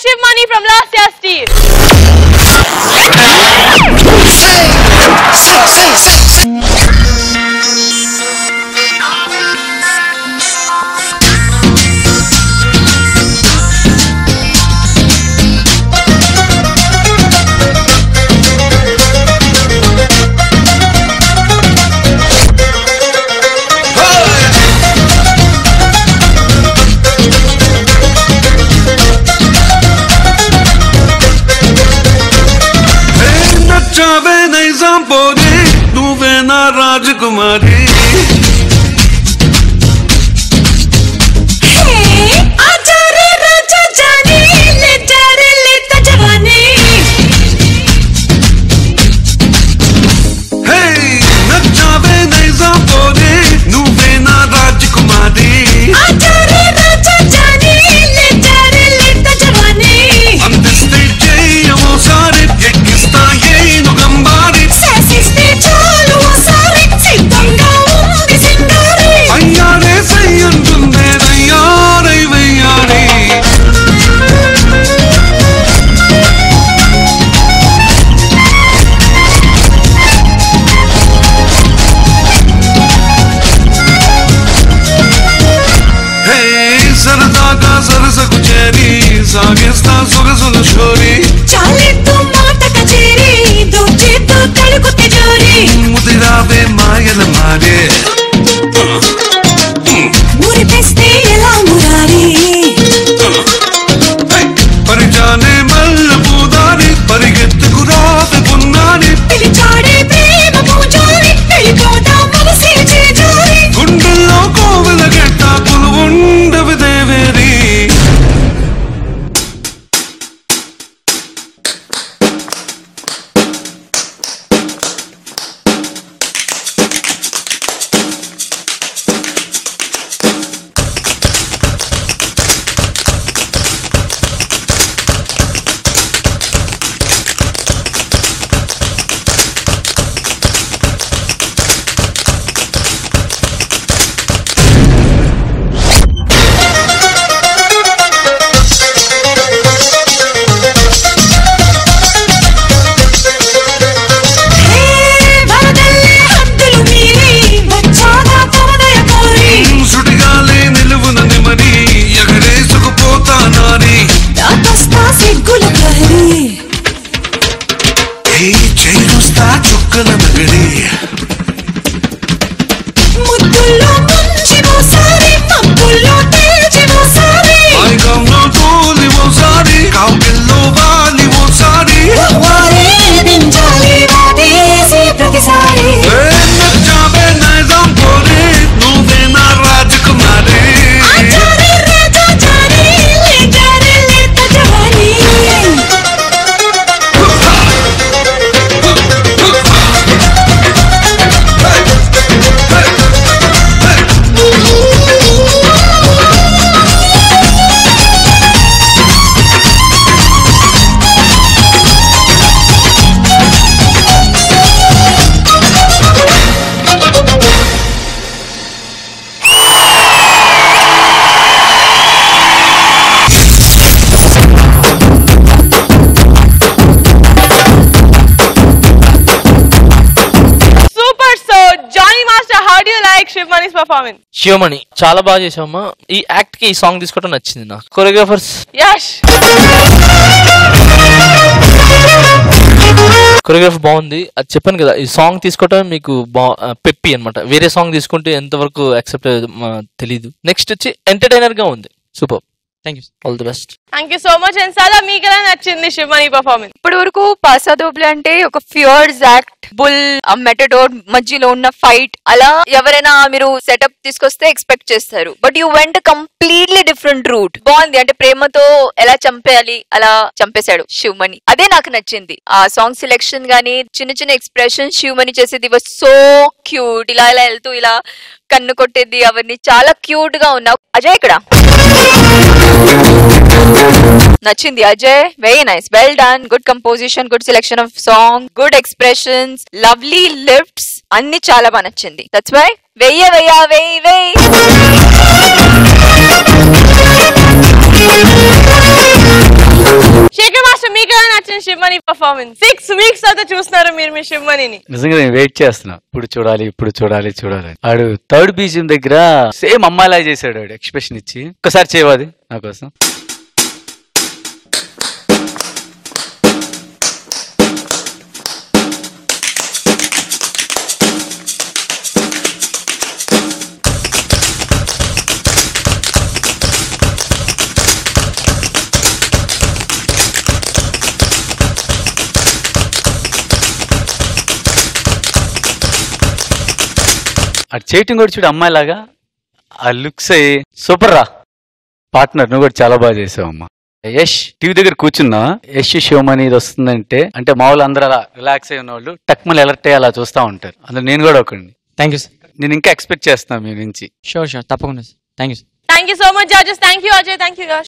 Shiv Mani from last year's team. राजकुमारी आजा रे राजा जानी ले जा रे लेता जवानी हे नचावे नैजा बोले నువ్వే నా రాజకుమారి आजा रे राजा जानी ले जा रे लेता जवानी अंदिस्ते చేయవో సారే ఎక్కిస్తా ఏను గంబారి శాసిస్తే చాలు ఓ సారి సిద్ధంగా ఉంది సింగారి అయ్యారే సయ్యంటుందే అయ్యారై వయ్యారి హే సరదాగా సరసకు చేరి సాగిస్తా సొగసుల షోరీ చాలే తు మాట కచేరి దోచే తో తడుకు తిజోరి ముదిరావే మాయల మారే మురిపేస్తే ఎలా మురారి పరిజానే మల్ల పూదారి పరిగెత్తుకు రావే పున్నాని పిలిచాడే ప్రేమ పూజారి వెళ్ళిపోతా మనసే చేజారి గుండెల్లో కోవెల గట్ట కొలువుండవి దేవేరి వరదల్లే హద్దులు మీరి వచ్చాదా పవనయ కోరి సుడిగాలే నిలువున నిమని ఎగరేసుకుపోతా నాని దాతస్తా సిగ్గుల ప్రహరీ ఈ చేరుస్తా చుక్కల నగరి ముద్దుల్లో ముంచి మోసారి మబ్బుల్లో తేల్చి మోసారి మైకంలో తోలి ఓసారి కావ్యంలో వాలి ఓసారి వారే దించాలి వాటేసి ప్రతిసారి నచ్చావే నైజాం పోరే నువ్వే నా రాజకుమారి ఆచారి రాజా జారి లే జారి లేత జవానీ Super. So, Johnny Master, how do you like Shiv Mani's performance? Sivamani చాలా బాగా చేసావమ్మా. ఈ యాక్ట్ కి ఈ సాంగ్ తీసుకోవడం నచ్చింది నాకు. Choreographers Yash. కొరియోగ్రాఫర్ బాగుంది. అది చెప్పాను కదా, ఈ సాంగ్ తీసుకోవటం మీకు పెప్పి అనమాట. వేరే సాంగ్ తీసుకుంటే ఎంతవరకు యాక్సెప్ట్ తెలీదు. నెక్స్ట్ వచ్చి ఎంటర్టైనర్ గా ఉంది. Super. Thank you. All the best. Thank you so much. And Sada, మీకు ఎలా నచ్చింది Shiv Mani performance? ఇప్పటి వరకు పాసాదోబ్లే అంటే ఒక ఫియర్స్ యాక్ట్, బుల్, ఆ మెటడోర్ మధ్యలో ఉన్న ఫైట్, అలా ఎవరైనా మీరు సెటప్ తీసుకొస్తే ఎక్స్పెక్ట్ చేస్తారు. But you went completely different route. బాగుంది. అంటే ప్రేమతో ఎలా చంపేయాలి అలా చంపేశాడు శివమణి. అదే నాకు నచ్చింది. ఆ సాంగ్ సెలెక్షన్ గానీ చిన్న చిన్న ఎక్స్ప్రెషన్ శివమణి చేసేది వాజ్ సో క్యూట్. ఇలా ఇలా వెళ్తూ ఇలా కన్ను కొట్టేది అవన్నీ చాలా క్యూట్ గా ఉన్నావు. అజయ్ ఇక్కడ నచ్చింది. Ajay very nice, well done, good composition, good selection of song, good expressions, lovely lifts, అన్ని చాలా బాగా నచ్చింది. దట్స్ వై వెయ్యి పర్ఫార్మెన్స్ 6 weeks తర్వాత చూస్తున్నారు మీరు మీ శివమణిని. నిజంగా నేను వెయిట్ చేస్తున్నా, ఇప్పుడు చూడాలి ఆడు థర్డ్ బీజియం దగ్గర సేమ్ అమ్మాయిలా చేశాడు ఆడు, ఎక్స్ప్రెషన్ ఇచ్చి. ఒక్కసారి చేయవాది నా కోసం. అటు చేయటం కూడా చూడు అమ్మాయిలాగా, ఆ లుక్స్ సూపర్ రా. పార్ట్నర్ నువ్వు కూడా చాలా బాగా చేసావు అమ్మా. యష్ టీవీ దగ్గర కూర్చున్నా, యష్ శివమణి ఇది వస్తుందంటే అంటే మామూలు అందరూ అలా రిలాక్స్ అయిన వాళ్ళు టక్మల్ అలర్ట్ అయ్యి అలా చూస్తూ ఉంటారు. అందులో నేను కూడా ఒకటి. Thank you sir. నేను ఇంకా ఎక్స్పెక్ట్ చేస్తున్నా మీ నుంచి. షూర్ తప్పకుండా sir. Thank you. Thank you so much, judges. Thank you, Ajay. Thank you, Yash.